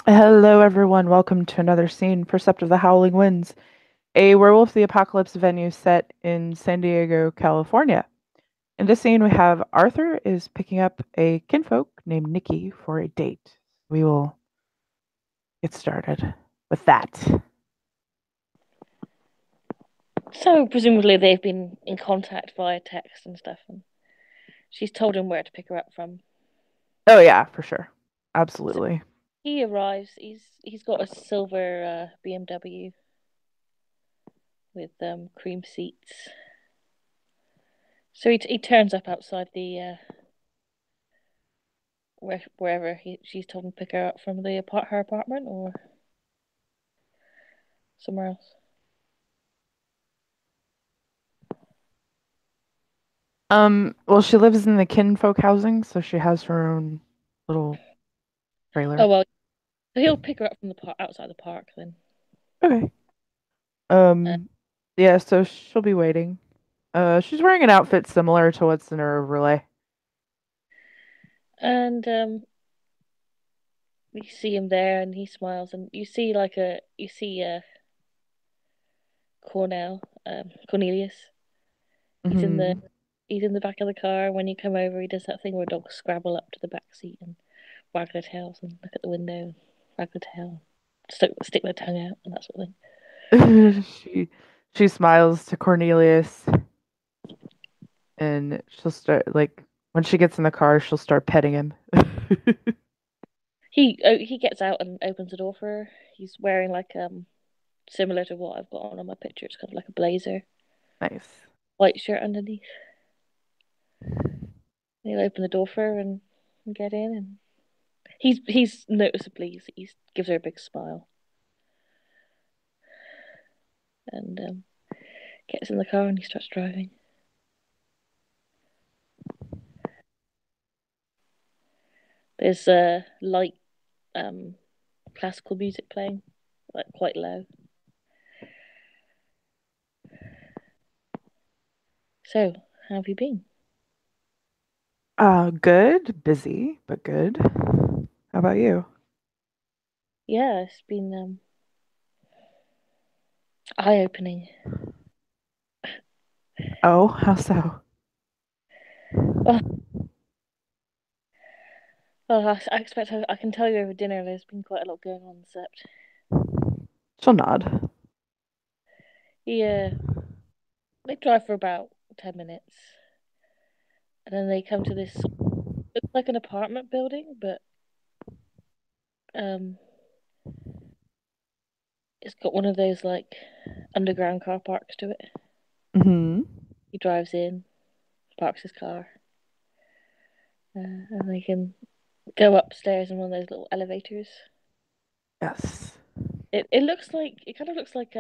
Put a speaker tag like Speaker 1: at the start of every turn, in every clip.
Speaker 1: Hello, everyone. Welcome to another scene, Percept of the Howling Winds, a Werewolf the Apocalypse venue set in San Diego, California. In this scene, we have Arthur is picking up a kinfolk named Nikki for a date. We will get started with that.
Speaker 2: So presumably they've been in contact via text and stuff, and she's told him where to pick her up from.
Speaker 1: Oh, yeah, for sure.
Speaker 2: So
Speaker 1: Absolutely.
Speaker 2: he arrives. He's got a silver BMW with cream seats. So he turns up outside the wherever she's told him to pick her up from her apartment or somewhere else.
Speaker 1: Well, she lives in the kinfolk housing, so she has her own little
Speaker 2: Oh
Speaker 1: trailer.
Speaker 2: well, he'll pick her up from the park outside the park then.
Speaker 1: Okay.
Speaker 2: Uh,
Speaker 1: Um, yeah, so she'll be waiting. She's wearing an outfit similar to what's in her overlay.
Speaker 2: and you see him there, and he smiles, and you see Cornelius. He's in the
Speaker 1: Hmm.
Speaker 2: he's in the back of the car. When you come over, he does that thing where dogs scrabble up to the back seat and wag their tails and look at the window and wag their tail, stick their tongue out and that sort of thing.
Speaker 1: she she smiles to Cornelius and she'll start like when she gets in the car, she'll start petting him.
Speaker 2: He gets out and opens the door for her. He's wearing like similar to what I've got on my picture. It's kind of like a blazer,
Speaker 1: Nice.
Speaker 2: white shirt underneath. He'll open the door for her and get in, and he's noticeably he gives her a big smile and gets in the car and he starts driving. There's light um classical music playing, like quite low. So, how have you been?
Speaker 1: Good, busy, but good. How about you?
Speaker 2: Yeah, it's been eye-opening.
Speaker 1: Oh, how so?
Speaker 2: Well, I expect I can tell you over dinner. There's been quite a lot going on the set.
Speaker 1: She'll nod.
Speaker 2: Yeah, they drive for about 10 minutes, and then they come to this. It's like an apartment building, but um, it's got one of those like underground car parks to it.
Speaker 1: Hmm.
Speaker 2: He drives in, parks his car, and they can go upstairs in one of those little elevators.
Speaker 1: Yes.
Speaker 2: It looks like it kind of looks like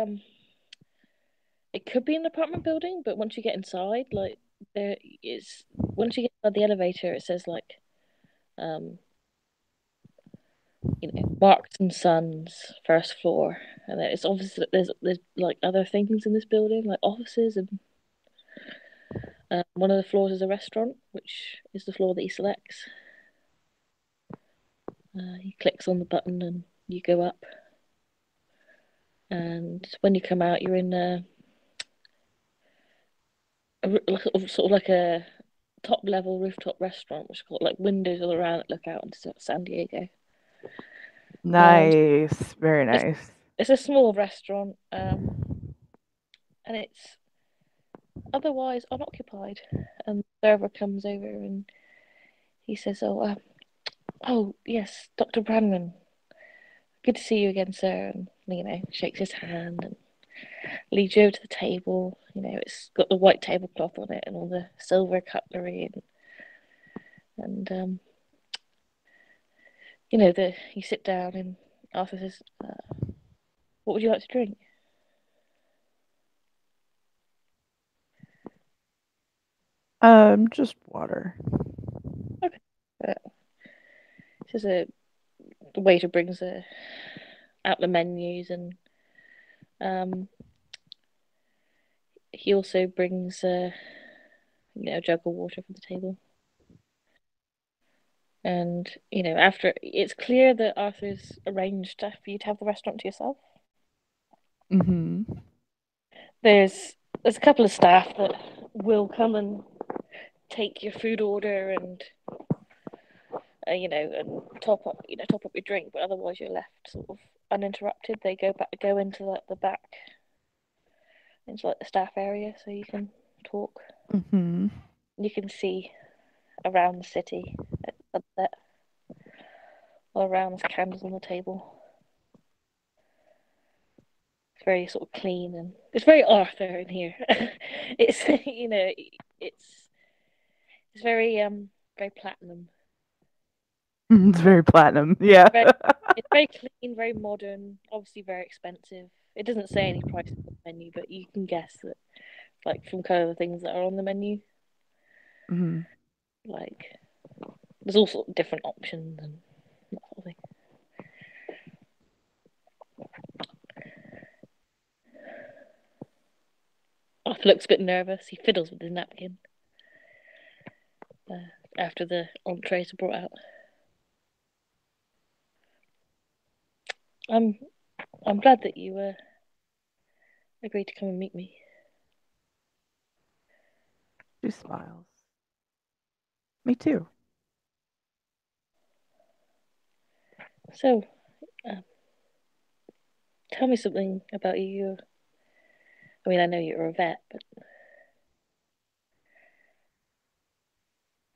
Speaker 2: it could be an apartment building, but once you get inside, like there is once you get inside the elevator, it says like um Marks and Sons first floor, and then it's obvious that there's like other things in this building, like offices, and one of the floors is a restaurant, which is the floor that he selects. He clicks on the button and you go up, and when you come out, you're in sort of like a top level rooftop restaurant, which has got like windows all around that look out into San Diego. Um,
Speaker 1: Nice. Very
Speaker 2: it's
Speaker 1: nice.
Speaker 2: it's a small restaurant, and it's otherwise unoccupied. And the server comes over and he says, "Oh yes, Dr. Brandman, good to see you again, sir." And shakes his hand and leads you over to the table. It's got the white tablecloth on it and all the silver cutlery and the you sit down and Arthur says, "What would you like to drink?"
Speaker 1: Just water.
Speaker 2: Okay. Uh, says the waiter brings out the menus, and um, he also brings a jug of water for the table. And after it's clear that Arthur's arranged for you to have the restaurant to yourself.
Speaker 1: Mm-hmm.
Speaker 2: There's a couple of staff that will come and take your food order and and top up your drink, but otherwise you're left sort of uninterrupted. They go into the back, into like the staff area, so you can talk.
Speaker 1: Mm-hmm.
Speaker 2: You can see around the city at sunset, all around there's candles on the table. It's very sort of clean and it's very Arthur in here. It's it's very platinum.
Speaker 1: It's very platinum. Yeah.
Speaker 2: Very, it's very clean, very modern, obviously very expensive. It doesn't say any prices on the menu, but you can guess that, like from kind of the things that are on the menu,
Speaker 1: Mm-hmm.
Speaker 2: like there's all sort of different options and that sort of thing. Arthur looks a bit nervous. He fiddles with his napkin after the entrees are brought out. I'm I'm glad that you agreed to come and meet me.
Speaker 1: She smiles. Me too.
Speaker 2: So, um, tell me something about you. I mean, I know you're a vet, but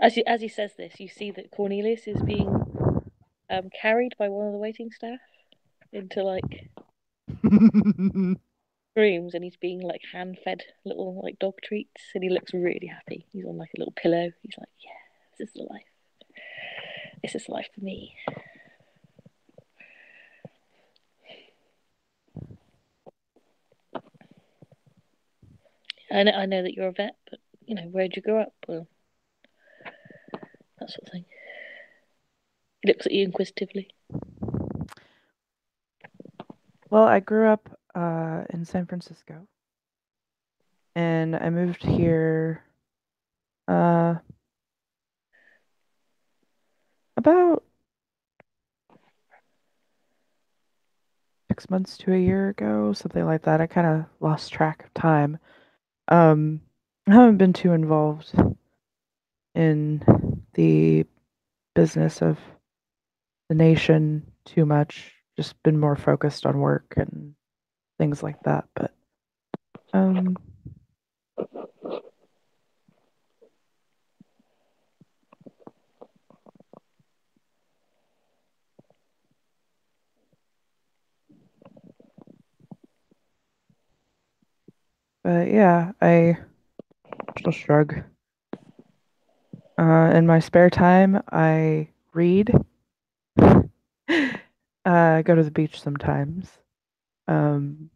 Speaker 2: as he says this, you see that Cornelius is being carried by one of the waiting staff into like rooms, and he's being like hand fed little like dog treats, and he looks really happy. He's on like a little pillow. He's like, "Yeah, this is the life. This is life for me." I know that you're a vet, but where'd you grow up? Well, that sort of thing. He looks at you inquisitively.
Speaker 1: Well, I grew up in San Francisco, and I moved here uh, about 6 months to a year ago, something like that. I kind of lost track of time. Um, I haven't been too involved in the business of the nation too much. Just been more focused on work and things like that. Um, but yeah, I still shrug. In my spare time, I read. Go to the beach sometimes. Um,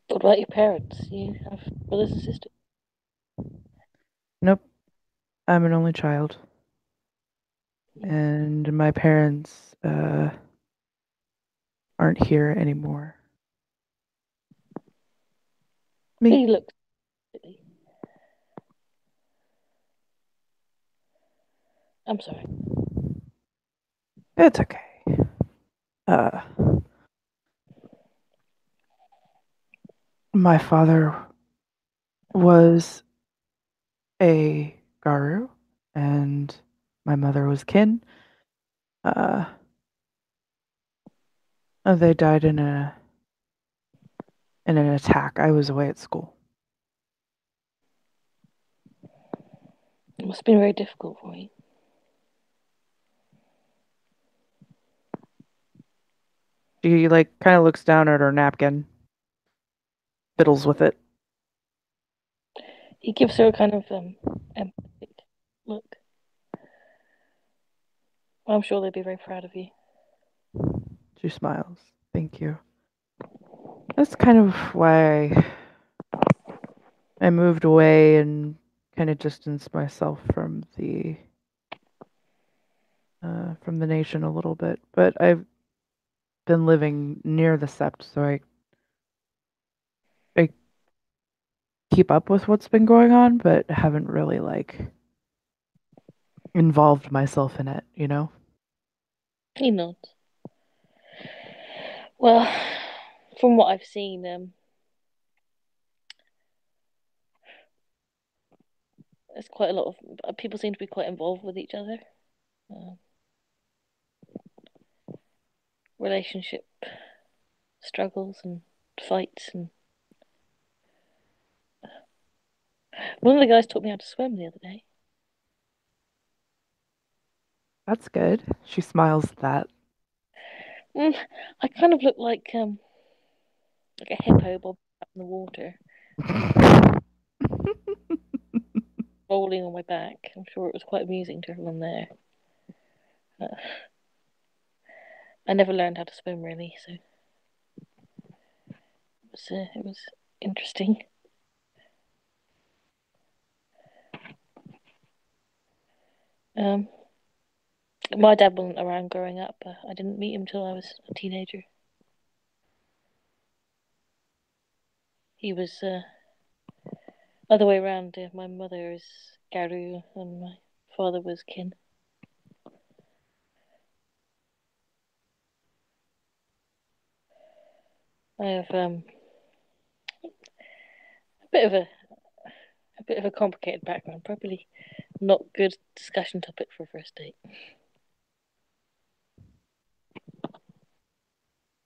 Speaker 2: What about your parents? You have brothers and sisters?
Speaker 1: nope, I'm an only child,
Speaker 2: Mm.
Speaker 1: and my parents aren't here anymore. Me,
Speaker 2: He looks. I'm sorry.
Speaker 1: it's okay. Uh, my father was a Garu, and my mother was kin. Uh, they died in an attack. I was away at school.
Speaker 2: It must have been very difficult for you.
Speaker 1: She like kind of looks down at her napkin, fiddles with it.
Speaker 2: He gives her a kind of empathic look. I'm sure they'd be very proud of you.
Speaker 1: She smiles. Thank you. That's kind of why I moved away and kind of distanced myself from the nation a little bit. But I've been living near the Sept, so I keep up with what's been going on, but haven't really like involved myself in it, you know?
Speaker 2: You know. Well, from what I've seen, there's quite a lot of people seem to be quite involved with each other. Uh, Relationship struggles and fights, and one of the guys taught me how to swim the other day.
Speaker 1: That's good. She smiles at that.
Speaker 2: Mm, I kind of look like a hippo bob out in the water, rolling on my back. I'm sure it was quite amusing to everyone there. Uh, I never learned how to swim really, so it was interesting. Um, my dad wasn't around growing up. I didn't meet him till I was a teenager. He was other way around. My mother is Garu and my father was Kin. I have a bit of a complicated background. Probably not good discussion topic for a first date.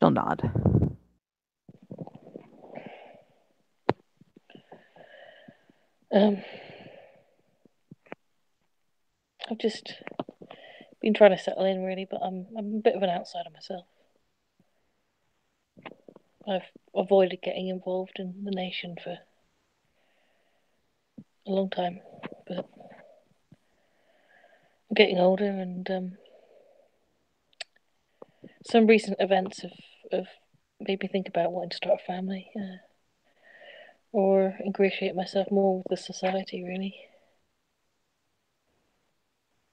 Speaker 1: She'll nod.
Speaker 2: Um, I've just been trying to settle in really, but I'm a bit of an outsider myself. I've avoided getting involved in the nation for a long time, but I'm getting older, and some recent events have made me think about wanting to start a family, or ingratiate myself more with the society. Really,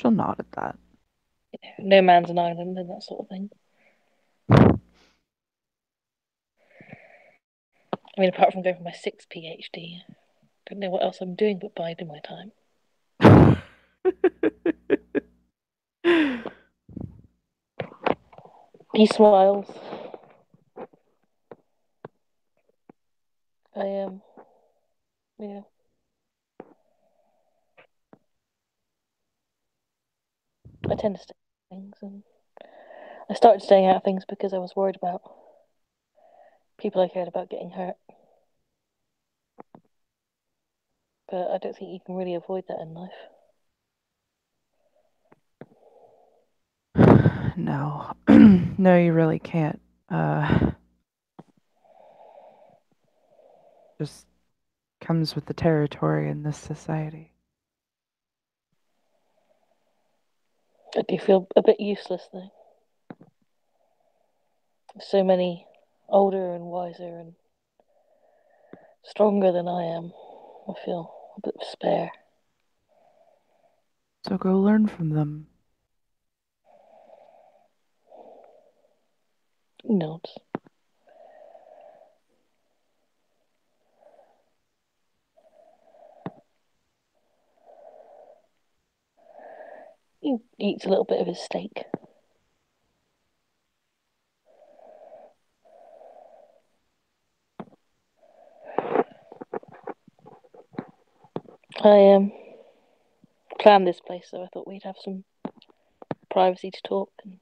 Speaker 1: She'll nod at that.
Speaker 2: no man's an island and that sort of thing. I mean, apart from going for my sixth PhD, I don't know what else I'm doing but biding my time. He smiles. I yeah. I tend to stay out of things, and I started staying out of things because I was worried about people I cared about getting hurt. But I don't think you can really avoid that in life.
Speaker 1: No. No, you really can't. Just comes with the territory in this society.
Speaker 2: I do feel a bit useless though. So many older and wiser and stronger than I am. I feel a bit of spare.
Speaker 1: So go learn from them.
Speaker 2: Nods. He eats a little bit of his steak. I planned this place, so I thought we'd have some privacy to talk. And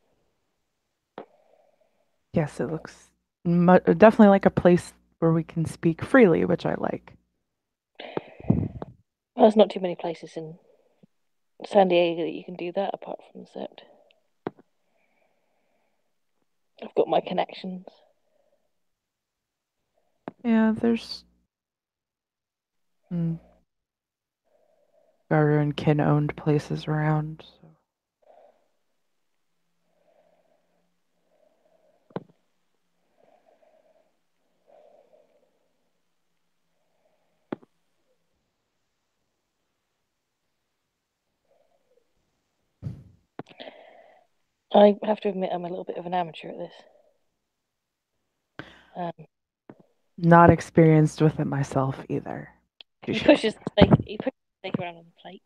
Speaker 1: Yes, it looks definitely like a place where we can speak freely, which I like.
Speaker 2: well, there's not too many places in San Diego that you can do that apart from the set. I've got my connections.
Speaker 1: Yeah, there's mm, Garu and Kin owned places around. So.
Speaker 2: I have to admit I'm a little bit of an amateur at this. Um,
Speaker 1: Not experienced with it myself either. She
Speaker 2: He
Speaker 1: should.
Speaker 2: pushes the steak. He pushes the steak around on the plate.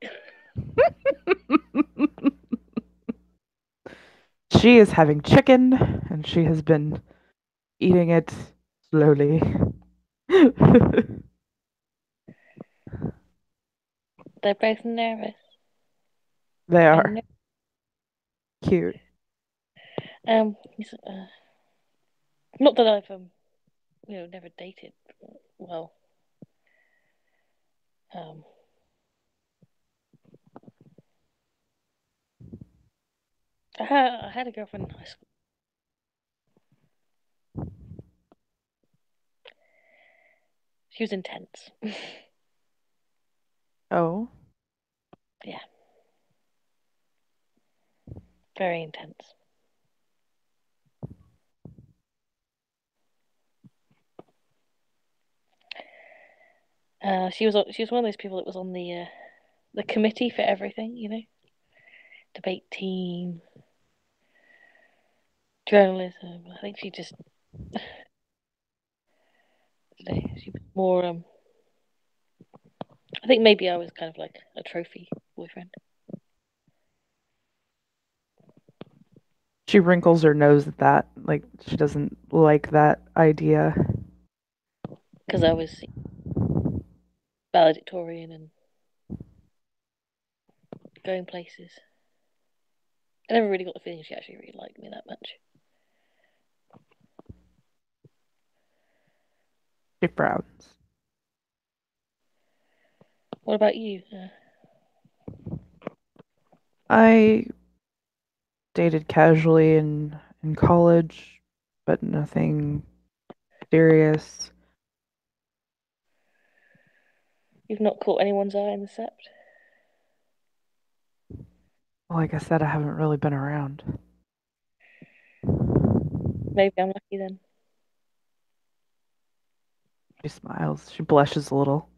Speaker 1: She is having chicken, and she has been eating it slowly.
Speaker 2: They're both nervous.
Speaker 1: They
Speaker 2: I
Speaker 1: are
Speaker 2: know.
Speaker 1: cute.
Speaker 2: He's, not that I've never dated. Well, um, I had a girlfriend in high school. She was intense.
Speaker 1: Oh,
Speaker 2: Yeah, very intense. She was one of those people that was on the committee for everything. Debate team, journalism. I think she was more. I think maybe I was kind of like a trophy boyfriend.
Speaker 1: she wrinkles her nose at that. Like, she doesn't like that idea.
Speaker 2: Because I was valedictorian and going places. I never really got the feeling she actually really liked me that much.
Speaker 1: She frowns.
Speaker 2: What about you?
Speaker 1: I dated casually in college, but nothing serious.
Speaker 2: You've not caught anyone's eye in the sept?
Speaker 1: Like I said, I haven't really been around.
Speaker 2: Maybe I'm lucky then.
Speaker 1: She smiles. She blushes a little.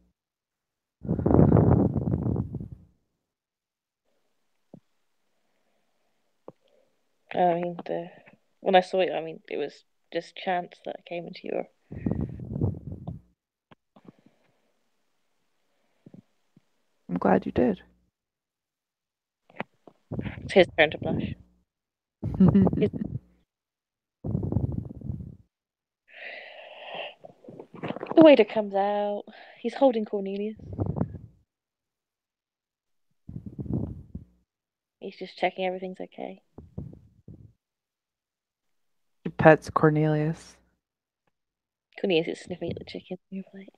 Speaker 2: I mean, when I saw it, I mean, it was just chance that I came into your.
Speaker 1: I'm glad you did.
Speaker 2: It's his turn to blush. His, the waiter comes out. He's holding Cornelius. He's just checking everything's okay.
Speaker 1: She pets Cornelius.
Speaker 2: Cornelius is sniffing at the chicken on your plate.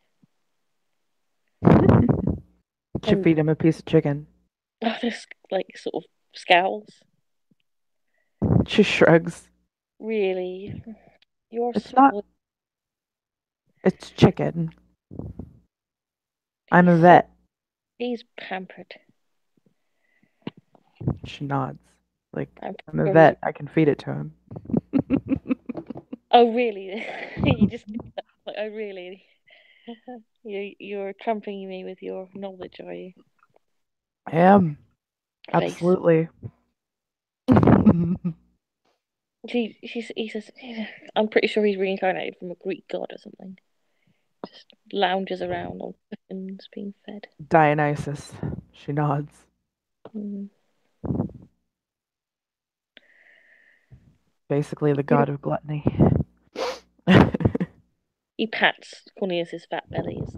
Speaker 1: She
Speaker 2: And
Speaker 1: feed him a piece of chicken.
Speaker 2: there's like sort of scowls.
Speaker 1: She shrugs.
Speaker 2: Really, you're
Speaker 1: It's not.
Speaker 2: spoiled.
Speaker 1: It's chicken. I'm
Speaker 2: He's
Speaker 1: a
Speaker 2: so
Speaker 1: vet.
Speaker 2: he's pampered.
Speaker 1: She nods. Like,
Speaker 2: I'm
Speaker 1: I'm a
Speaker 2: sure he's.
Speaker 1: vet. I can feed it to him.
Speaker 2: Oh really? You just like oh really? You're trumping me with your knowledge, are you?
Speaker 1: I am.
Speaker 2: Face.
Speaker 1: Absolutely.
Speaker 2: He says, I'm pretty sure he's reincarnated from a Greek god or something. Just lounges around on cushions being fed.
Speaker 1: Dionysus. She nods.
Speaker 2: Mm.
Speaker 1: Basically the
Speaker 2: Yeah.
Speaker 1: god of gluttony.
Speaker 2: He pats Cornelius's fat belly. Is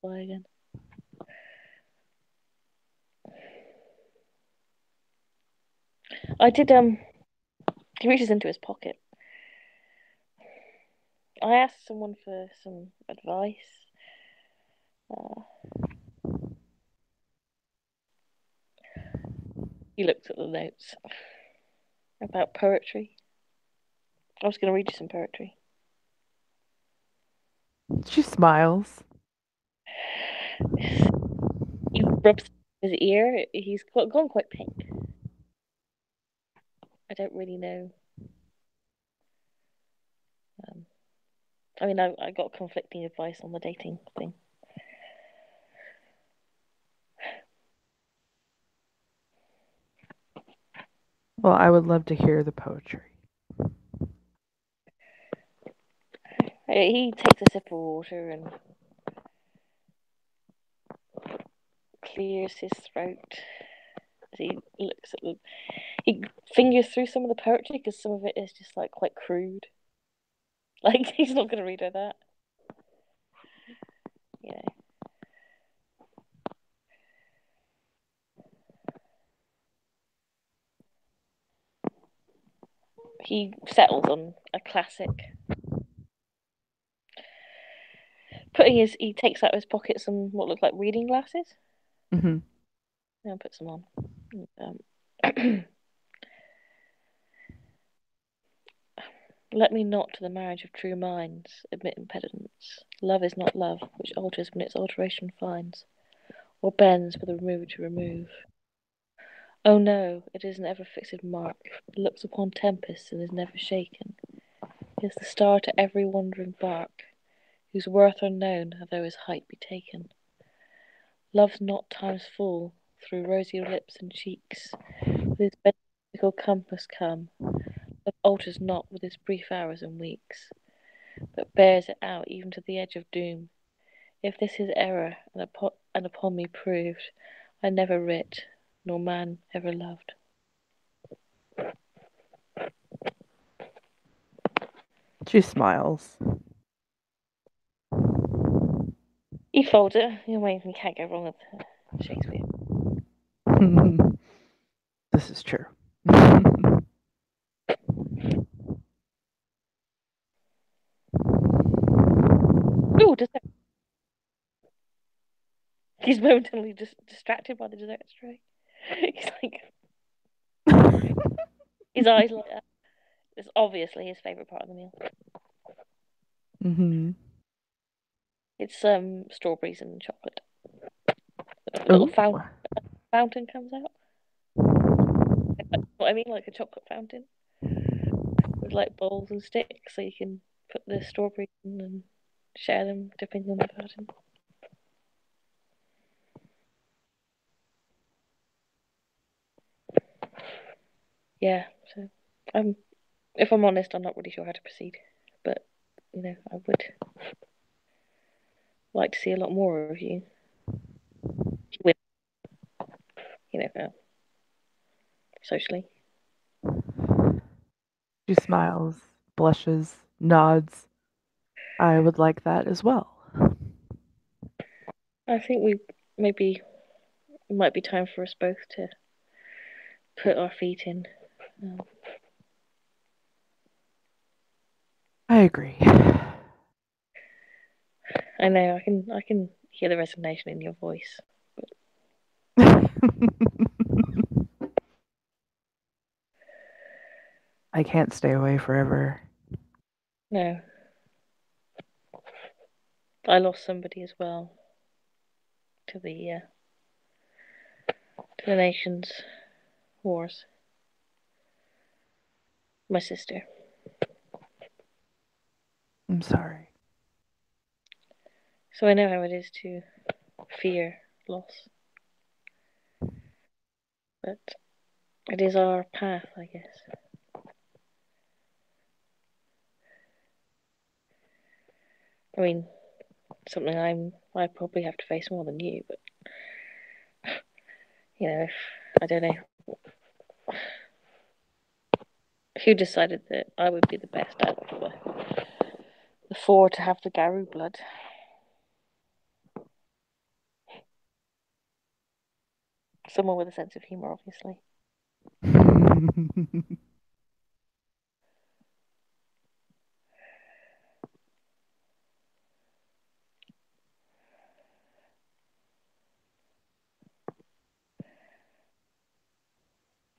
Speaker 2: why again? I did. He reaches into his pocket. I asked someone for some advice. Uh, he looked at the notes about poetry. I was going to read you some poetry.
Speaker 1: She smiles.
Speaker 2: He rubs his ear. He's gone quite pink. I don't really know. Um, I mean, I got conflicting advice on the dating thing.
Speaker 1: Well, I would love to hear the poetry.
Speaker 2: He takes a sip of water and clears his throat as he looks at the. He fingers through some of the poetry because some of it is just like quite crude. Like he's not going to read her that. Yeah. He settles on a classic. He takes out of his pocket some what look like reading glasses
Speaker 1: Hmm.
Speaker 2: and puts them on. Let me not to the marriage of true minds admit impediments. Love is not love, which alters when its alteration finds, or bends with a remover to remove. Oh no, it is an ever fixed mark, it looks upon tempests and is never shaken. It is the star to every wandering bark, whose worth unknown, though his height be taken. Love's not time's full, through rosy lips and cheeks, with his benedical compass come. Love alters not with his brief hours and weeks, but bears it out even to the edge of doom. If this is error, and upon me proved, I never writ, nor man ever loved.
Speaker 1: She smiles.
Speaker 2: He folds it. You can't go wrong with Shakespeare.
Speaker 1: This is true.
Speaker 2: Ooh, he's momentarily distracted by the dessert tray. He's like, his eyes light up. It's obviously his favourite part of the meal.
Speaker 1: Hmm.
Speaker 2: It's strawberries and chocolate. A little
Speaker 1: Ooh.
Speaker 2: fountain comes out. What I mean, like a chocolate fountain with like bowls and sticks, so you can put the strawberries in and share them, dipping in the fountain. Yeah, so if I'm honest, I'm not really sure how to proceed, but I would like to see a lot more of you with, socially.
Speaker 1: She smiles, blushes, nods. I would like that as well.
Speaker 2: I think maybe it might be time for us both to put our feet in. Um,
Speaker 1: I agree.
Speaker 2: I know I can hear the resignation in your voice.
Speaker 1: I can't stay away forever.
Speaker 2: No, I lost somebody as well to the nation's wars. My sister.
Speaker 1: I'm sorry.
Speaker 2: So I know how it is to fear loss, but it is our path, I guess. I mean, something I probably have to face more than you, but if I don't know who decided that I would be the best out of the four to have the Garou blood. Someone with a sense of humor, obviously.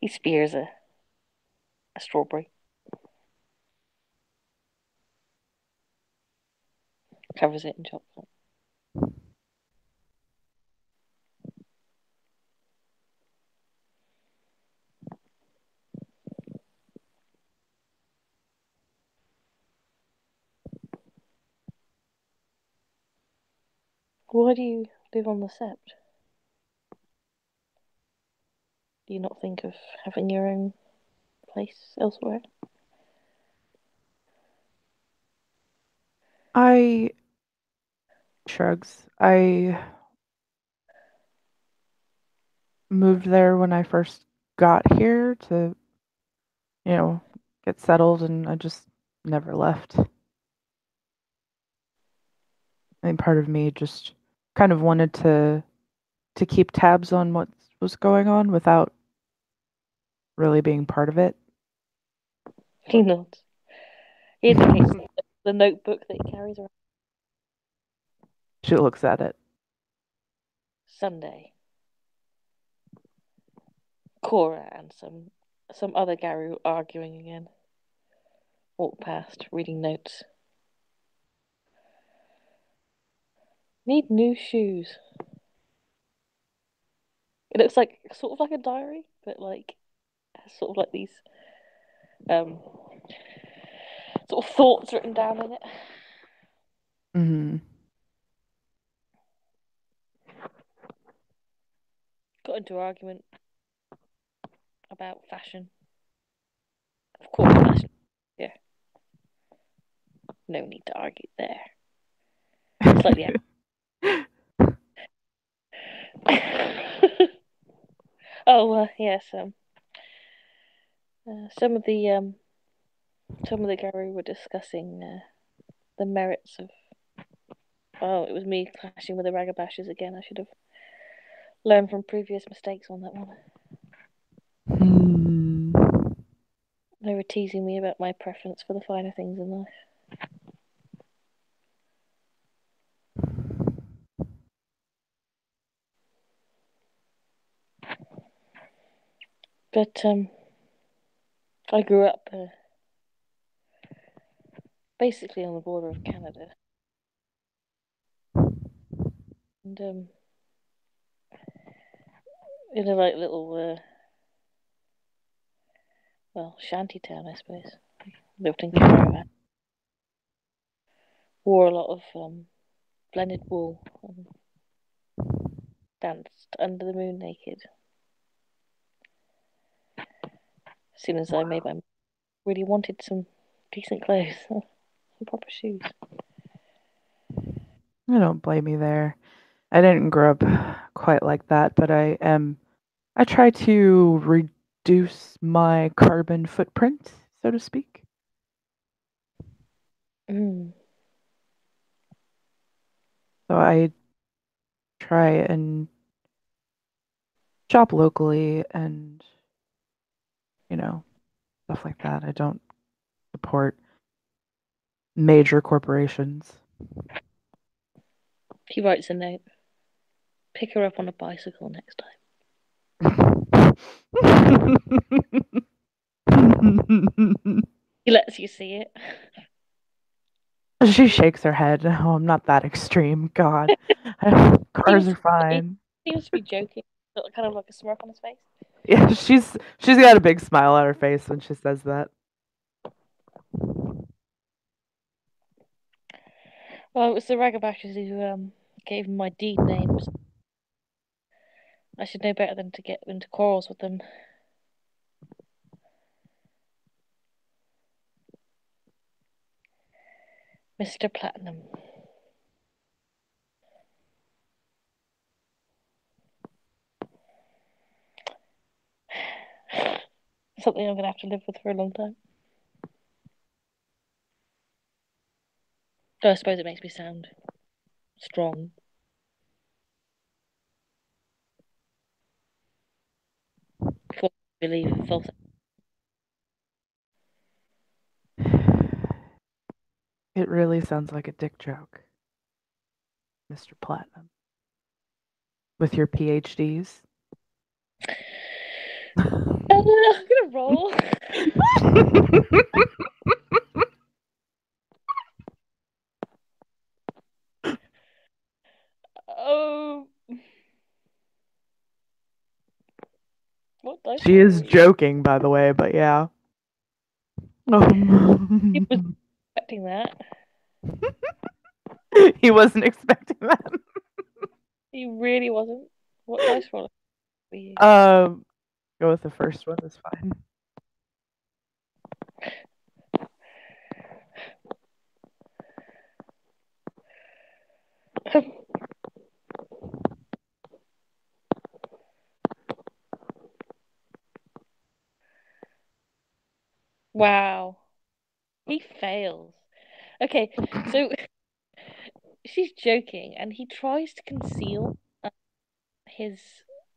Speaker 2: He spears a strawberry, covers it in chocolate. Why do you live on the Sept? Do you not think of having your own place elsewhere?
Speaker 1: I shrugs. I moved there when I first got here to, you know, get settled, and I just never left. I think part of me just kind of wanted to keep tabs on what was going on without really being part of it.
Speaker 2: He nods. He indicates the notebook that he carries around.
Speaker 1: She looks at it.
Speaker 2: Sunday. Cora and some other Garou arguing again. Walk past, reading notes. Need new shoes. It looks like sort of like a diary, but like has sort of like these um sort of thoughts written down in it.
Speaker 1: Hmm.
Speaker 2: Got into an argument about fashion. Of course, fashion. Yeah, no need to argue there. Slightly. Oh yes. Some of the Garou were discussing the merits of. Oh, it was me clashing with the Ragabashers again. I should have learned from previous mistakes on that one.
Speaker 1: Hmm.
Speaker 2: They were teasing me about my preference for the finer things in life. But I grew up basically on the border of Canada, and in a like little well, shanty town, I suppose. Lived in caravan. Wore a lot of blended wool and danced under the moon naked. As soon as I made my really wanted some decent clothes, some proper shoes.
Speaker 1: I don't blame you there. I didn't grow up quite like that, but I try to reduce my carbon footprint, so to speak.
Speaker 2: Mm.
Speaker 1: So I try and shop locally and, you know, stuff like that. I don't support major corporations.
Speaker 2: He writes a note. Pick her up on a bicycle next time. He lets you see it.
Speaker 1: She shakes her head. Oh, I'm not that extreme. God. Cars are
Speaker 2: He
Speaker 1: fine.
Speaker 2: seems to be joking, kind of like a smirk on his face.
Speaker 1: Yeah, she's got a big smile on her face when she says that.
Speaker 2: Well, it was the Ragabashers who gave him my deed names. I should know better than to get into quarrels with them. Mr. Platinum. Something I'm going to have to live with for a long time. So I suppose it makes me sound strong. False belief, false.
Speaker 1: It really sounds like a dick joke, Mr. Platinum. With your PhDs.
Speaker 2: I'm gonna roll. Oh, what dice
Speaker 1: She
Speaker 2: roll are
Speaker 1: is
Speaker 2: we?
Speaker 1: joking, by the way, but yeah.
Speaker 2: He was expecting that.
Speaker 1: He wasn't expecting that.
Speaker 2: He really wasn't. What dice roll are we?
Speaker 1: Um, Go with the first one. That's fine.
Speaker 2: Wow. He fails. Okay, so she's joking, and he tries to conceal his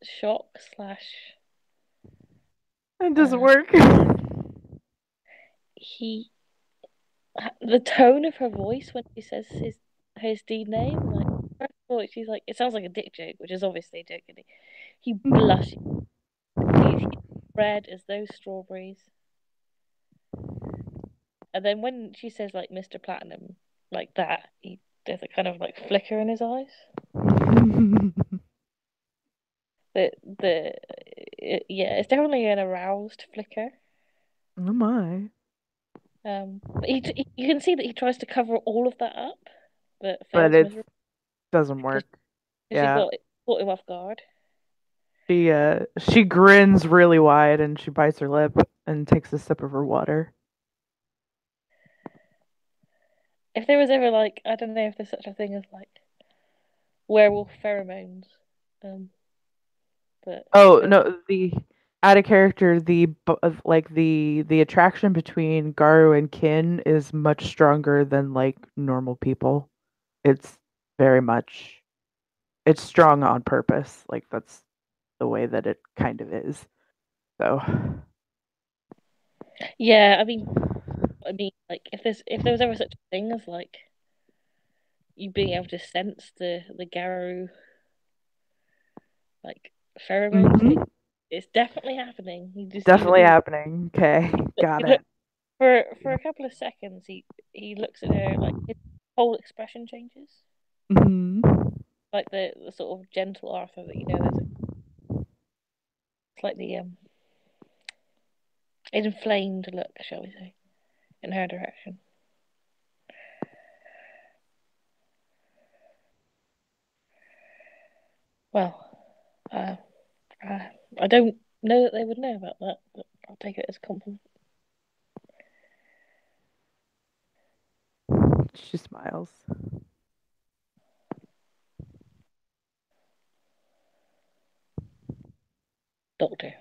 Speaker 2: shock slash.
Speaker 1: It doesn't
Speaker 2: Uh,
Speaker 1: work.
Speaker 2: he the tone of her voice when she says his deed name, like first of all, she's like, it sounds like a dick joke, which is obviously a joke. And he blushes. He's red as those strawberries. And then when she says like Mr. Platinum like that, there's a kind of like flicker in his eyes. The yeah, it's definitely an aroused flicker.
Speaker 1: Oh my.
Speaker 2: But you can see that he tries to cover all of that up, but
Speaker 1: But
Speaker 2: fails
Speaker 1: it
Speaker 2: miserably
Speaker 1: doesn't
Speaker 2: because
Speaker 1: work.
Speaker 2: she
Speaker 1: Yeah.
Speaker 2: caught him off guard.
Speaker 1: She grins really wide and she bites her lip and takes a sip of her water.
Speaker 2: If there was ever like, I don't know if there's such a thing as like werewolf pheromones, um, but
Speaker 1: Oh
Speaker 2: there.
Speaker 1: no, the out of character, like the attraction between Garu and Kin is much stronger than like normal people. It's very much it's strong on purpose. Like that's the way that it kind of is. So
Speaker 2: Yeah, I mean, like if there was ever such a thing as like you being able to sense the Garou like pheromones
Speaker 1: mhm.
Speaker 2: thing, it's definitely happening. You
Speaker 1: Definitely
Speaker 2: look,
Speaker 1: happening. Okay, got
Speaker 2: you look
Speaker 1: it.
Speaker 2: for a couple of seconds. He looks at her like his whole expression changes,
Speaker 1: Mhm.
Speaker 2: like the sort of gentle Arthur that there's a slightly inflamed look, shall we say, in her direction. Well, uh, uh, I don't know that they would know about that, but I'll take it as a compliment.
Speaker 1: She smiles.
Speaker 2: Doctor.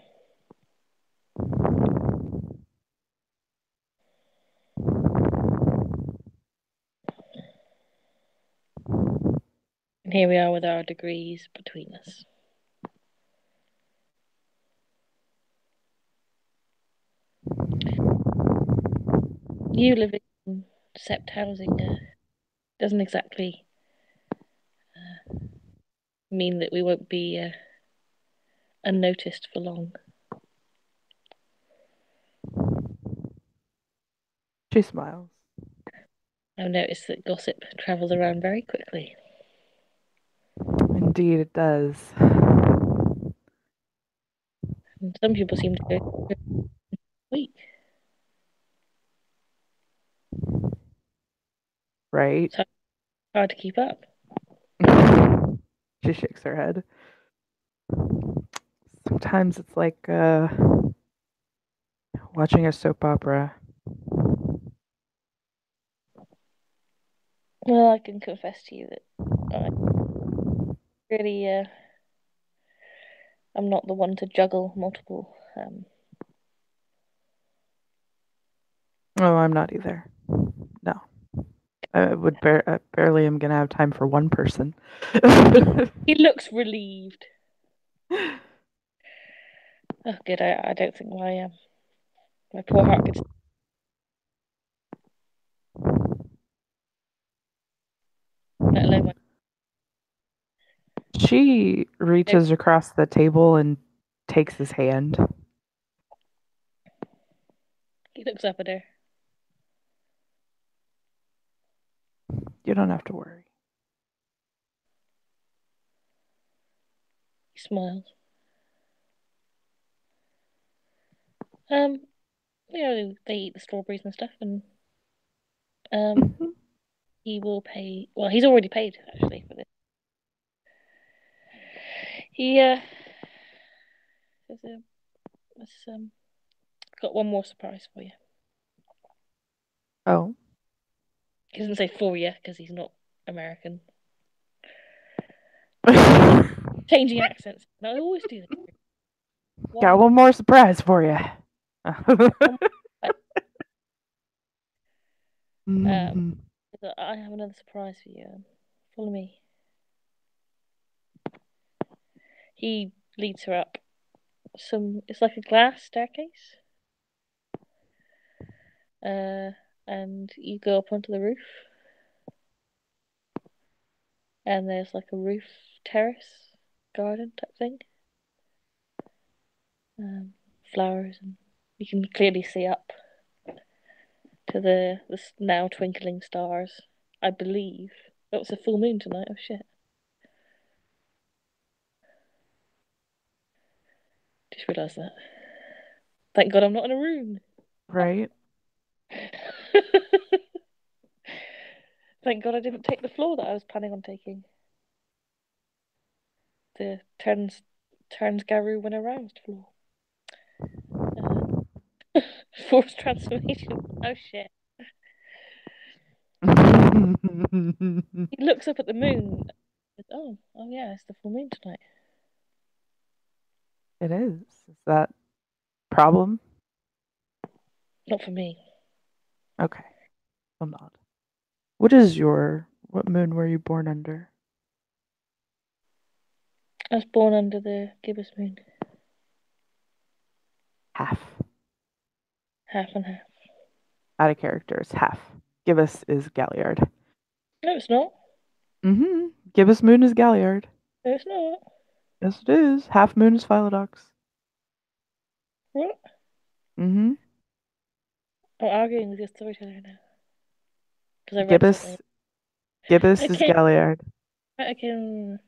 Speaker 2: And here we are with our degrees between us. You living in sept housing doesn't exactly mean that we won't be unnoticed for long.
Speaker 1: She smiles.
Speaker 2: I've noticed that gossip travels around very quickly,
Speaker 1: Indeed, it does.
Speaker 2: and some people seem to go through it a week.
Speaker 1: Right?
Speaker 2: It's hard to keep up.
Speaker 1: She shakes her head. Sometimes it's like watching a soap opera.
Speaker 2: Well, I can confess to you that I really, I'm not the one to juggle multiple.
Speaker 1: Oh, I'm not either. No. I barely am gonna have time for one person.
Speaker 2: He looks relieved. Oh, good. I don't think my poor heart could, let alone my.
Speaker 1: She
Speaker 2: No,
Speaker 1: reaches across the table and takes his hand.
Speaker 2: he looks up at her.
Speaker 1: You don't have to worry.
Speaker 2: He smiles. Um, they eat the strawberries and stuff, and um,
Speaker 1: Mhm.
Speaker 2: he will pay. Well, he's already paid actually for this. He says, got one more surprise for you.
Speaker 1: Oh.
Speaker 2: He doesn't say for you because he's not American. Changing accents. No, I always do that.
Speaker 1: Got
Speaker 2: Why?
Speaker 1: one more surprise for you.
Speaker 2: One more surprise. Um,
Speaker 1: Mhm.
Speaker 2: I have another surprise for you. Follow me. He leads her up some. It's like a glass staircase. Uh, and you go up onto the roof, and there's like a roof terrace garden type thing. Um, Flowers, and you can clearly see up to the now twinkling stars. I believe. Oh, it's a full moon tonight. Oh shit! Just realised that. Thank God I'm not in a room.
Speaker 1: Right?
Speaker 2: Thank God I didn't take the floor that I was planning on taking. The turns Garou when aroused floor. Forced transformation. Oh shit! He looks up at the moon. Oh yeah, it's the full moon tonight.
Speaker 1: It is. Is that problem?
Speaker 2: Not for me.
Speaker 1: Okay. I'm not. What moon were you born under?
Speaker 2: I was born under the gibbous moon.
Speaker 1: Half.
Speaker 2: Half and half.
Speaker 1: Out of characters. Half. Gibbous is Galliard.
Speaker 2: No, it's not.
Speaker 1: Gibbous moon is Galliard.
Speaker 2: No, it's not.
Speaker 1: Yes, it is. Half moon is Philodox.
Speaker 2: What?
Speaker 1: Mm-hmm.
Speaker 2: I'm arguing with your storyteller now because I read something.
Speaker 1: Gibbous. Gibbous is
Speaker 2: Okay,
Speaker 1: Galliard.
Speaker 2: I can.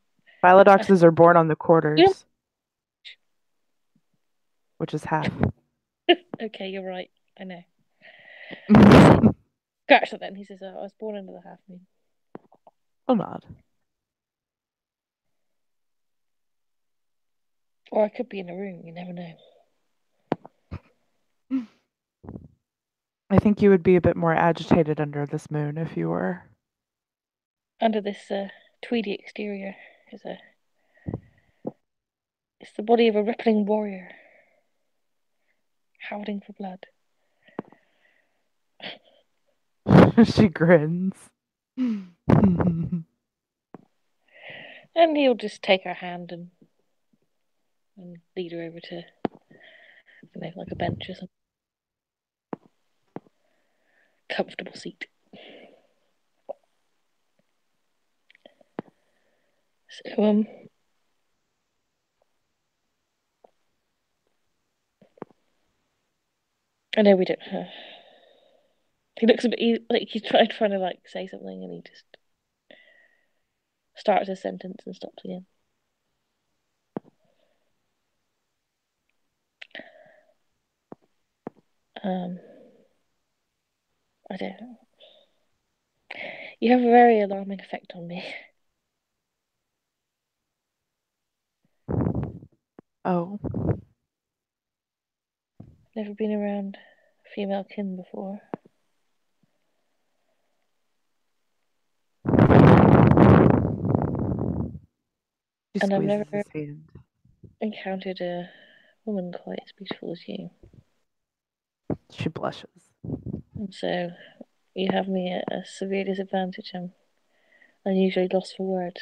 Speaker 2: I,
Speaker 1: Philodoxes are born on the
Speaker 2: you
Speaker 1: quarters, which is half.
Speaker 2: okay, you're right. I know.
Speaker 1: Well,
Speaker 2: Scratch that then. He says, I was born under the half moon.
Speaker 1: not.
Speaker 2: Or I could be in a room. You never know.
Speaker 1: I think you would be a bit more agitated under this moon if you were.
Speaker 2: Under this tweedy exterior is a. It's the body of a rippling warrior, howling for blood.
Speaker 1: She grins.
Speaker 2: And he'll just take her hand and lead her over to, like a bench or some comfortable seat. So I know we don't. He looks a bit like he's trying to like say something, and he just starts a sentence and stops again. Um, I don't know. You have a very alarming effect on me.
Speaker 1: Oh,
Speaker 2: Never been around female kin before,
Speaker 1: she
Speaker 2: and I've
Speaker 1: squeezes
Speaker 2: never
Speaker 1: his hand.
Speaker 2: encountered a woman quite as beautiful as you.
Speaker 1: She blushes.
Speaker 2: And so you have me at a severe disadvantage. I'm unusually lost for words.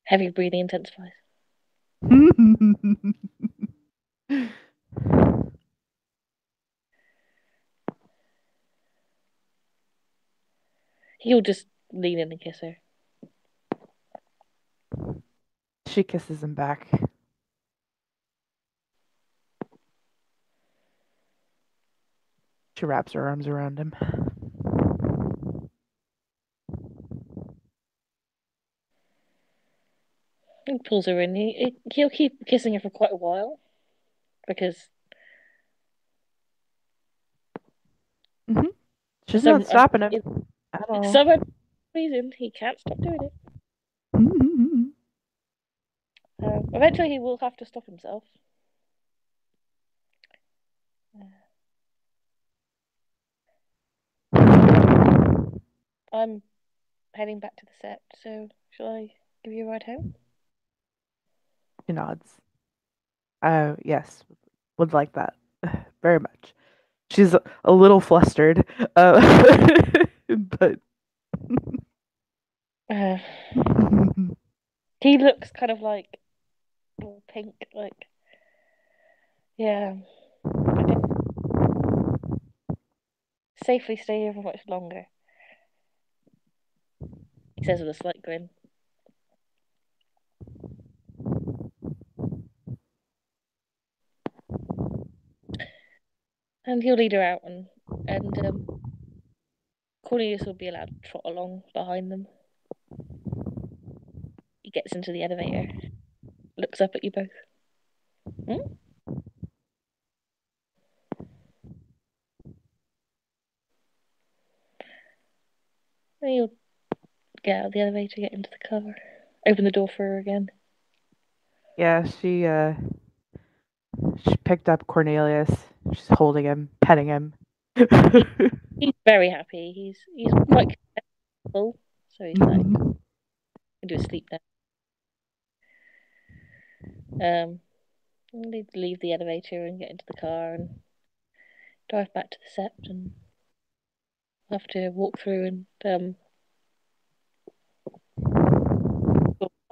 Speaker 2: Heavy breathing intensifies. He'll just lean in and kiss her.
Speaker 1: She kisses him back. She wraps her arms around him.
Speaker 2: And pulls her in. He'll keep kissing her for quite a while because
Speaker 1: Hmm.
Speaker 2: for
Speaker 1: She's not stopping him
Speaker 2: in
Speaker 1: at all.
Speaker 2: some reason he can't stop doing it. Eventually, he will have to stop himself. Uh, I'm heading back to the set, so shall I give you a ride home?
Speaker 1: She nods. Yes, would like that very much. She's a little flustered, but
Speaker 2: Uh, he looks kind of like all pink, like yeah. I don't safely stay here for much longer. He says with a slight grin. And he'll lead her out, and Cornelius will be allowed to trot along behind them. He gets into the elevator, looks up at you both. Hmm? And he'll get out of the elevator, get into the car, open the door for her again.
Speaker 1: yeah, she picked up Cornelius. She's holding him, petting him.
Speaker 2: He, he's very happy. He's quite full, so he's like into his sleep now. They leave the elevator and get into the car and drive back to the sept, and have to walk through and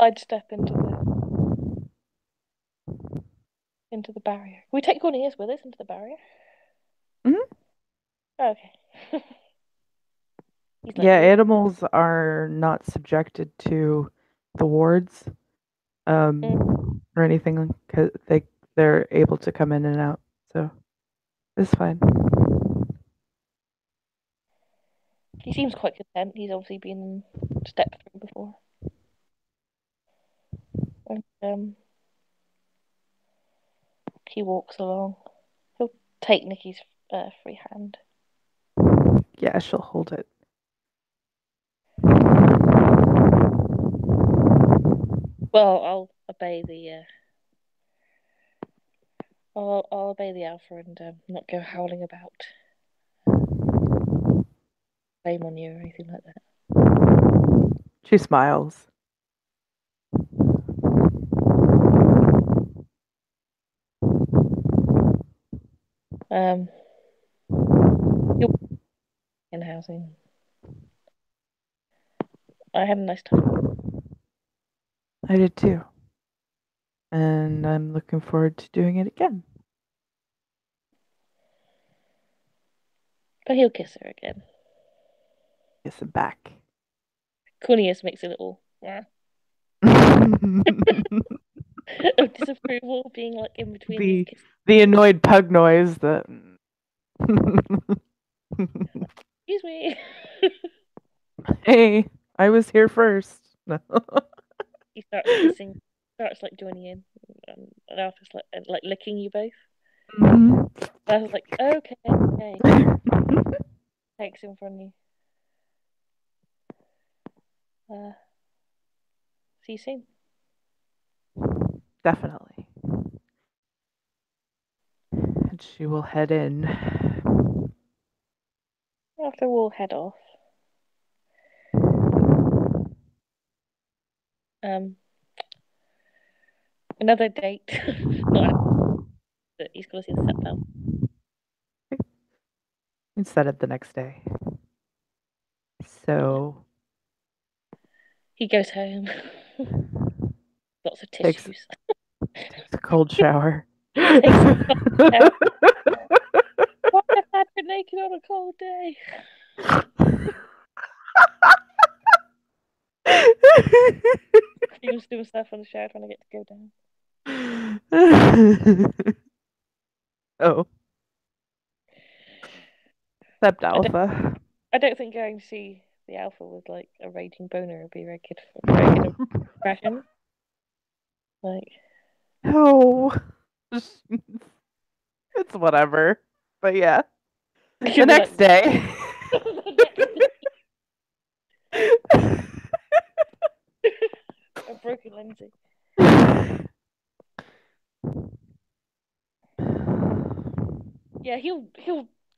Speaker 2: sidestep into the barrier. Can we take Cornelius with us into the barrier?
Speaker 1: Mhm.
Speaker 2: Oh, okay. He's like,
Speaker 1: Yeah,
Speaker 2: ooh.
Speaker 1: animals are not subjected to the wards, or anything because they're able to come in and out, so it's fine.
Speaker 2: He seems quite content. He's obviously been stepped through before. And he walks along. He'll take Nikki's free hand.
Speaker 1: Yeah, she'll hold it.
Speaker 2: Well, I'll obey I'll obey the alpha and not go howling about blame on you or anything like that.
Speaker 1: She smiles.
Speaker 2: Um, you're in housing. I had a nice time.
Speaker 1: I did too, and I'm looking forward to doing it again.
Speaker 2: But he'll kiss her again.
Speaker 1: Kiss him back.
Speaker 2: Cornelius makes a little of disapproval, being like in between these
Speaker 1: the
Speaker 2: kisses.
Speaker 1: the annoyed pug noise that
Speaker 2: Excuse me.
Speaker 1: hey, I was here first. No.
Speaker 2: He starts kissing, starts like joining in, and Alpha's like licking you both.
Speaker 1: Mhm.
Speaker 2: And I was like, okay, okay. Takes him from you. Uh, see you soon.
Speaker 1: Definitely. And she will head in.
Speaker 2: After we'll head off. Um, another date. Not but he's got to see the sept out.
Speaker 1: Instead of the next day.
Speaker 2: Yeah.
Speaker 1: So
Speaker 2: He goes home. Lots of
Speaker 1: takes
Speaker 2: tissues.
Speaker 1: takes a cold shower.
Speaker 2: Takes a cold shower. Why is Patrick naked on a cold day? Screams to himself on the shower trying to get to go down.
Speaker 1: Oh, Sept
Speaker 2: I don't,
Speaker 1: Alpha.
Speaker 2: I don't think going to see the alpha with like a raging boner would be very good impression. Like,
Speaker 1: No, it's whatever. But yeah,
Speaker 2: you'll
Speaker 1: the
Speaker 2: be like,
Speaker 1: next day.
Speaker 2: the next a broken Lindsay. Yeah, he'll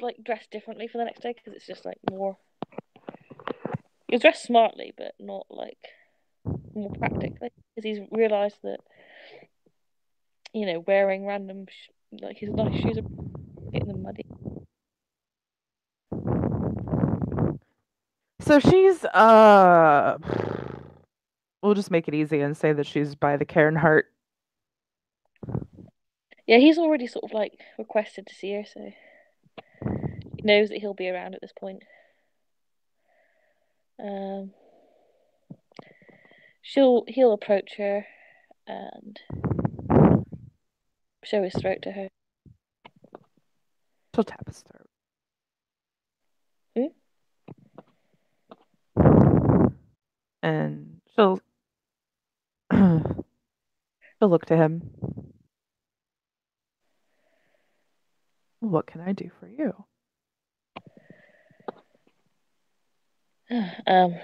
Speaker 2: like dress differently for the next day because it's just like more. He'll dress smartly, but not like more practically because he's realised that wearing random like his nice shoes are getting them muddy.
Speaker 1: So she's we'll just make it easy and say that she's by the Cairnheart.
Speaker 2: Yeah, he's already sort of like requested to see her, so he knows that he'll be around at this point. Um, he'll approach her and show his throat to her.
Speaker 1: She'll tap his throat.
Speaker 2: Hmm?
Speaker 1: And she'll look to him. What can I do for you?
Speaker 2: Um,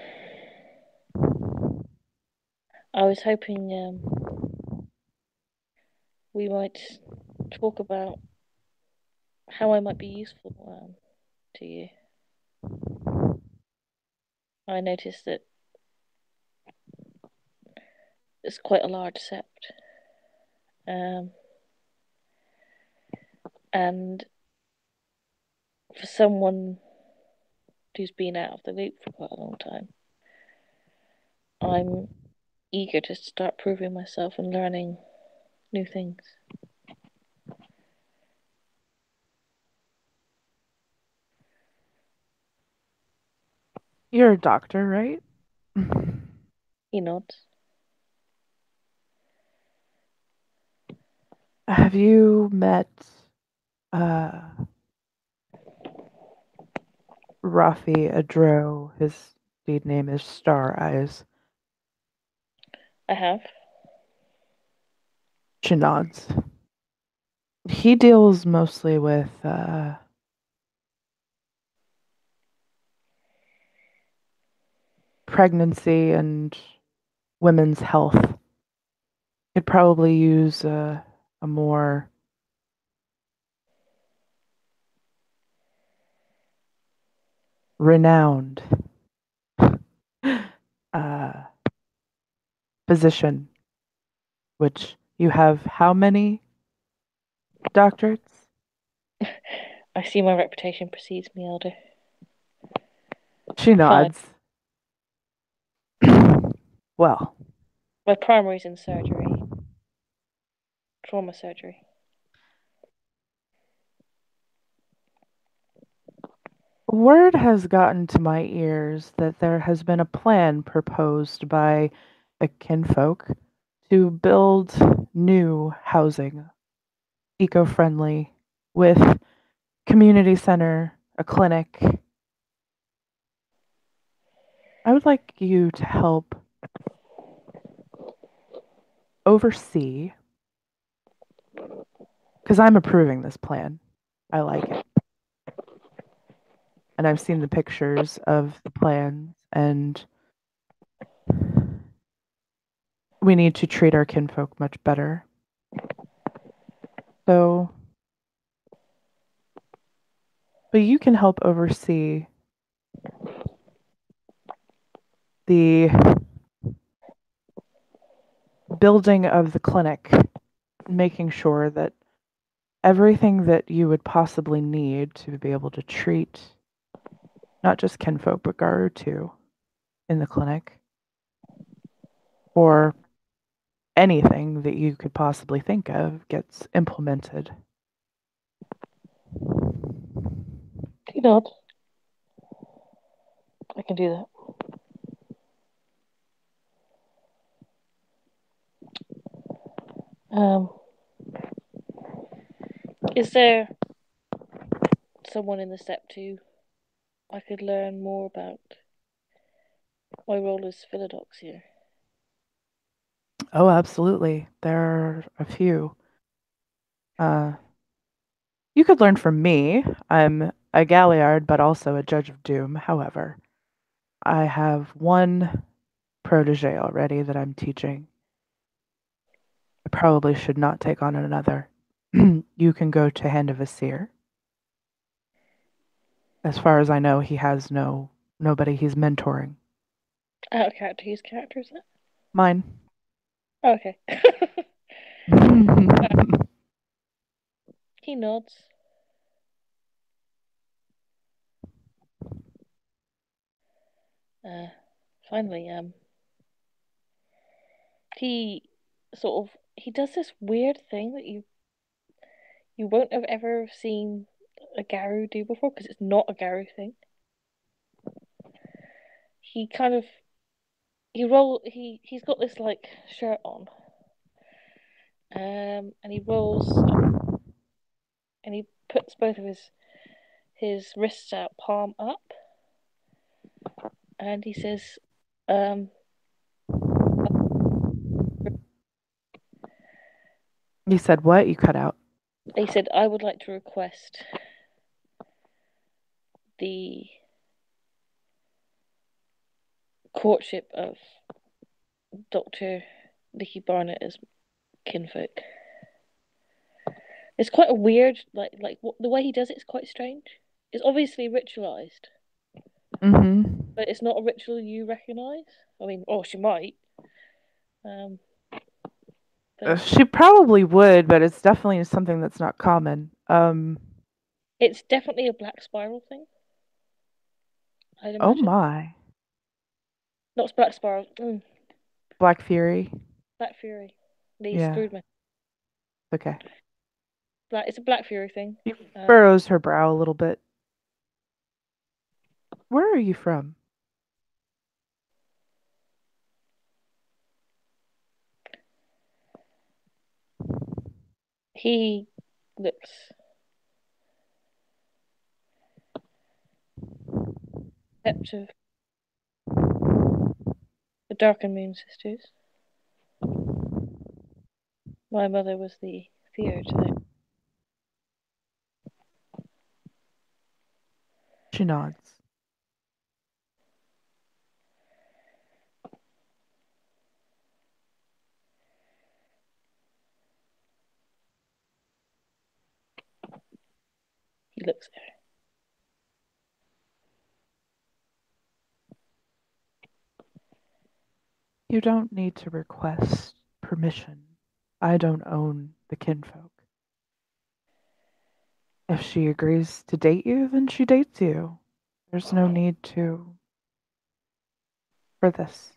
Speaker 2: I was hoping we might talk about how I might be useful to you. I noticed that it's quite a large sept, um, and for someone who's been out of the loop for quite a long time, I'm eager to start proving myself and learning new things.
Speaker 1: You're a doctor, right?
Speaker 2: He nods.
Speaker 1: Have you met uh Rafi Adro? His deed name is Star Eyes.
Speaker 2: I have.
Speaker 1: She nods. He deals mostly with pregnancy and women's health. Could probably use a more renowned uh, physician, which you have how many doctorates?
Speaker 2: I see my reputation precedes me, Elder.
Speaker 1: She
Speaker 2: 5.
Speaker 1: nods. Well,
Speaker 2: My primary's in surgery, trauma surgery.
Speaker 1: word has gotten to my ears that there has been a plan proposed by the kinfolk to build new housing, eco-friendly, with community center, a clinic. I would like you to help oversee, because I'm approving this plan. I like it. And I've seen the pictures of the plans, and we need to treat our kinfolk much better. So, but you can help oversee the building of the clinic, making sure that everything that you would possibly need to be able to treat not just kinfolk but Garu too in the clinic, or anything that you could possibly think of gets implemented.
Speaker 2: He nods. I can do that. Um, is there someone in the step 2 I could learn more about my role as Philodox here?
Speaker 1: Oh, absolutely. There are a few. Uh, you could learn from me. I'm a Galliard, but also a Judge of Doom. However, I have one protege already that I'm teaching. I probably should not take on another. You can go to Hand of a Seer. As far as I know, he has nobody he's mentoring.
Speaker 2: Out of character, whose character is that?
Speaker 1: Mine.
Speaker 2: Oh, okay. He nods. Uh, Finally, he he does this weird thing that you won't have ever seen a Garu do before because it's not a Garu thing. He kind of he's got this like shirt on, and he rolls and he puts both of his wrists out, palm up, and he says, um,
Speaker 1: You said what? You cut out.
Speaker 2: he said, I would like to request the courtship of Dr. Nicky Barnett as kinfolk. It's quite a weird, the way he does it is quite strange. It's obviously ritualized,
Speaker 1: Mm-hmm.
Speaker 2: but it's not a ritual you recognize. I mean, oh, she might, um, but
Speaker 1: She probably would, but it's definitely something that's not common.
Speaker 2: it's definitely a Black Spiral thing. I'd
Speaker 1: Oh
Speaker 2: imagine.
Speaker 1: my.
Speaker 2: Not Black Spiral.
Speaker 1: Black Fury.
Speaker 2: Black Fury. They
Speaker 1: Yeah.
Speaker 2: screwed me.
Speaker 1: Okay.
Speaker 2: It's a Black Fury thing.
Speaker 1: She
Speaker 2: Um,
Speaker 1: furrows her brow a little bit. Where are you from?
Speaker 2: he looks perceptive. The Dark and Moon sisters. My mother was the theatre to them.
Speaker 1: She nods.
Speaker 2: He looks at her.
Speaker 1: You don't need to request permission. I don't own the kinfolk. If she agrees to date you, then she dates you. There's no need to for this.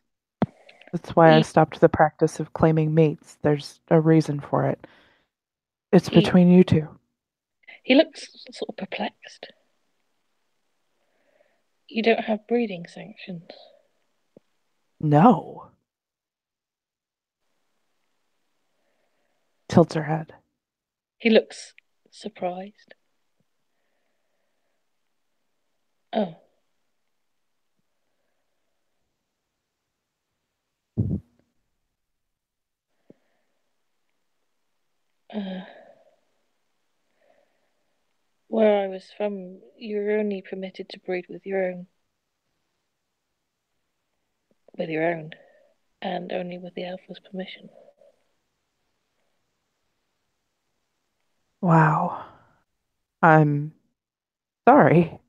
Speaker 1: That's why I
Speaker 2: He
Speaker 1: stopped the practice of claiming mates. There's a reason for it. It's
Speaker 2: he
Speaker 1: between you two.
Speaker 2: he looks sort of perplexed. You don't have breeding sanctions.
Speaker 1: No. Tilts her head.
Speaker 2: He looks surprised. Oh, uh, where I was from, you're only permitted to breed with your own, and only with the alpha's permission.
Speaker 1: Wow. I'm sorry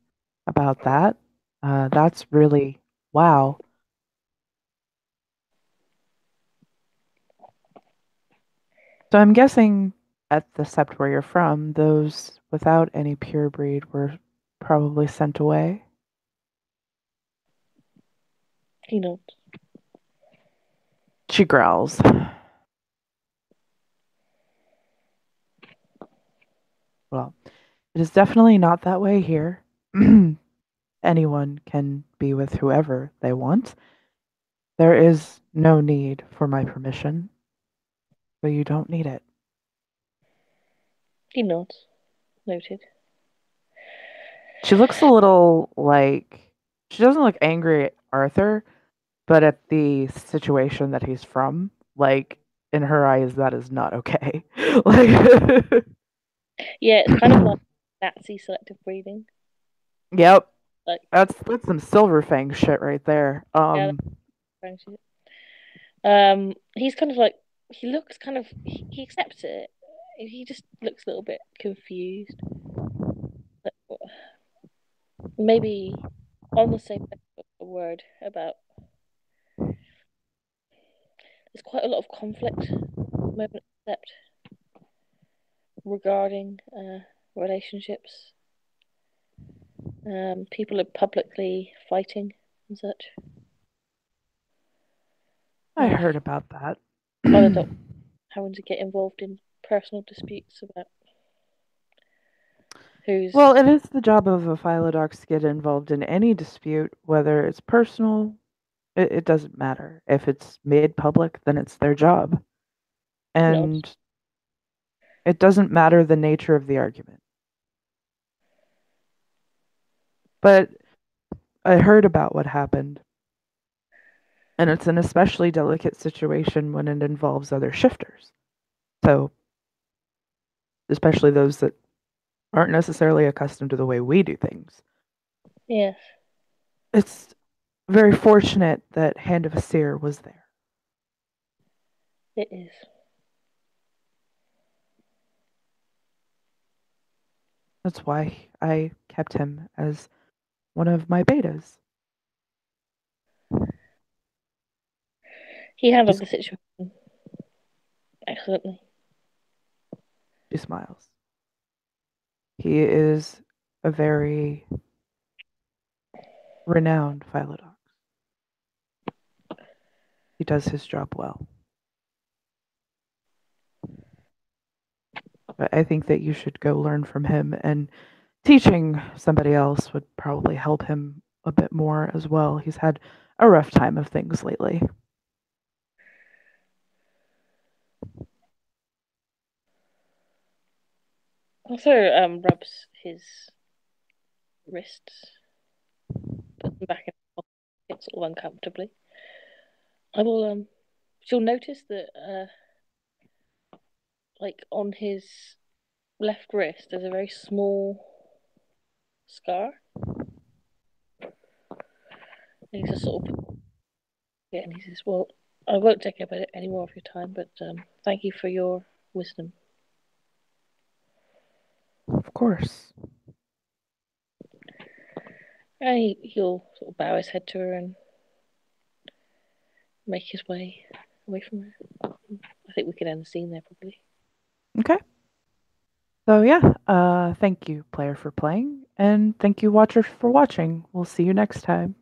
Speaker 1: about that. That's really wow. So I'm guessing at the sept where you're from, those without any pure breed were probably sent away.
Speaker 2: He nods.
Speaker 1: She growls. Well, it is definitely not that way here. Anyone can be with whoever they want. There is no need for my permission, so you don't need it.
Speaker 2: He nods. Noted.
Speaker 1: She looks a little like she doesn't look angry at Arthur, but at the situation that he's from, like in her eyes, that is not okay. Like,
Speaker 2: Yeah, it's kind of like Nazi selective breeding.
Speaker 1: yep,
Speaker 2: Like,
Speaker 1: that's some silver fang shit right there.
Speaker 2: yeah, that's he's kind of like he accepts it. He just looks a little bit confused. Like, maybe on the same word about there's quite a lot of conflict at the moment. except regarding relationships. People are publicly fighting and such.
Speaker 1: I heard about that.
Speaker 2: Other doctors having to get involved in personal disputes about who's.
Speaker 1: Well, it is the job of a Philodox to get involved in any dispute, whether it's personal, it doesn't matter. If it's made public, then it's their job.
Speaker 2: No,
Speaker 1: And it doesn't matter the nature of the argument. But I heard about what happened, and it's an especially delicate situation when it involves other shifters. So, especially those that aren't necessarily accustomed to the way we do things.
Speaker 2: yes,
Speaker 1: It's very fortunate that Hand of Asir was there.
Speaker 2: it is.
Speaker 1: That's why I kept him as one of my betas.
Speaker 2: He handled
Speaker 1: Just
Speaker 2: the situation excellently.
Speaker 1: she smiles. He is a very renowned Philodox. He does his job well. But I think that you should go learn from him, and teaching somebody else would probably help him a bit more as well. He's had a rough time of things lately.
Speaker 2: Also, rubs his wrists, puts them back in the pocket sort of uncomfortably. I will She'll notice that like on his left wrist there's a very small scar. And he's just sort of and he says, "Well, I won't take up any more of your time, but thank you for your wisdom."
Speaker 1: Of course.
Speaker 2: And he'll sort of bow his head to her and make his way away from her. I think we can end the scene there probably.
Speaker 1: Okay. So yeah, thank you, player, for playing, and thank you, watchers, for watching. We'll see you next time.